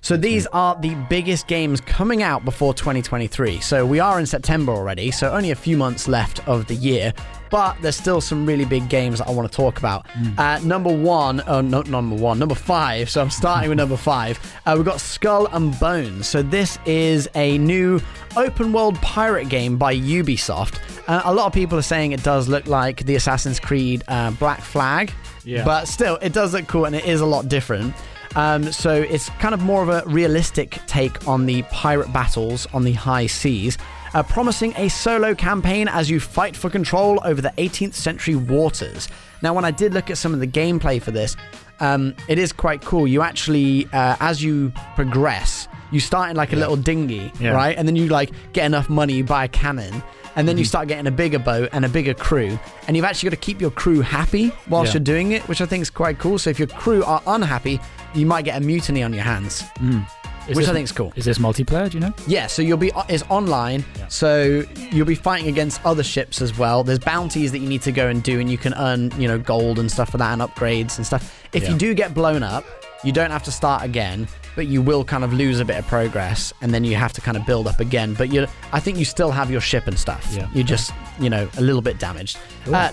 So these are the biggest games coming out before 2023. So we are in September already, so only a few months left of the year. But there's still some really big games that I want to talk about. Number 5. So I'm starting with number 5. We've got Skull and Bones. So this is a new open world pirate game by Ubisoft. A lot of people are saying it does look like the Assassin's Creed Black Flag. Yeah. But still, it does look cool and it is a lot different. So it's kind of more of a realistic take on the pirate battles on the high seas, promising a solo campaign as you fight for control over the 18th century waters. Now, when I did look at some of the gameplay for this, it is quite cool. You actually, as you progress, you start in like a little dinghy, right? And then you like get enough money, you buy a cannon. And then you start getting a bigger boat and a bigger crew. And you've actually got to keep your crew happy whilst you're doing it, which I think is quite cool. So if your crew are unhappy, you might get a mutiny on your hands, which I think is cool. Is this multiplayer, do you know? Yeah, so it's online. Yeah. So you'll be fighting against other ships as well. There's bounties that you need to go and do, and you can earn, gold and stuff for that and upgrades and stuff. If you do get blown up, you don't have to start again, but you will kind of lose a bit of progress, and then you have to kind of build up again. But I think you still have your ship and stuff. Yeah. You're just, a little bit damaged.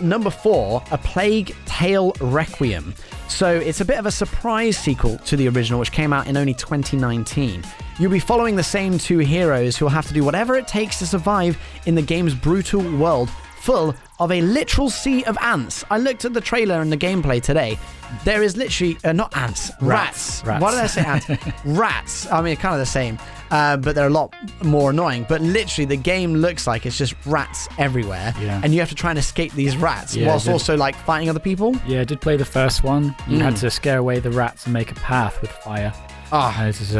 Number 4, A Plague Tale Requiem. So it's a bit of a surprise sequel to the original, which came out in only 2019. You'll be following the same 2 heroes who will have to do whatever it takes to survive in the game's brutal world, full of a literal sea of ants. I looked at the trailer and the gameplay today. There is literally, not ants, rats. Why did I say ants? Rats. I mean, kind of the same, but they're a lot more annoying. But literally, the game looks like it's just rats everywhere. Yeah. And you have to try and escape these rats whilst also like fighting other people. Yeah, I did play the first one. You had to scare away the rats and make a path with fire. It is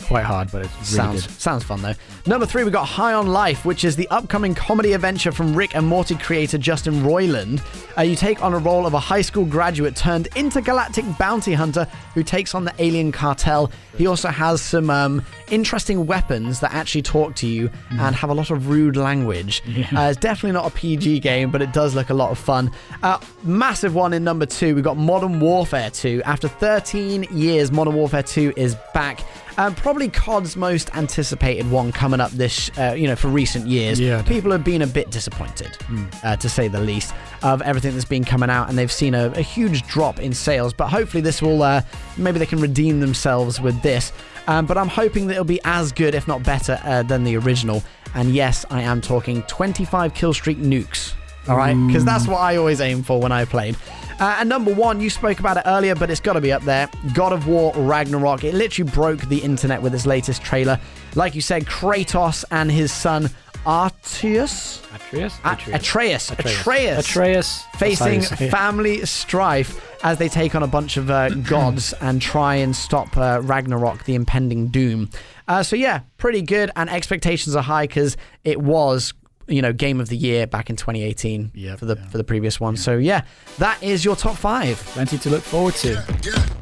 quite hard, but it's really good. Sounds fun though. Number 3, we got High on Life, which is the upcoming comedy adventure from Rick and Morty creator Justin Roiland. You take on a role of a high school graduate turned intergalactic bounty hunter who takes on the alien cartel. He also has some interesting weapons that actually talk to you and have a lot of rude language. It's definitely not a PG game, but it does look a lot of fun. Massive one in number 2, we got Modern Warfare 2. After 13 years, Modern Warfare 2 is back. Probably COD's most anticipated one coming up this, for recent years. Yeah, people have been a bit disappointed, to say the least, of everything that's been coming out, and they've seen a huge drop in sales. But hopefully this will, maybe they can redeem themselves with this. But I'm hoping that it'll be as good, if not better, than the original. And yes, I am talking 25 kill streak nukes. All right, because that's what I always aim for when I played. And number 1, you spoke about it earlier, but it's got to be up there. God of War Ragnarok. It literally broke the internet with its latest trailer. Like you said, Kratos and his son Atreus facing family strife as they take on a bunch of gods and try and stop Ragnarok, the impending doom. So yeah, pretty good, and expectations are high because it was Game of the Year back in 2018 for the previous one. So yeah, that is your top 5. Plenty to look forward to.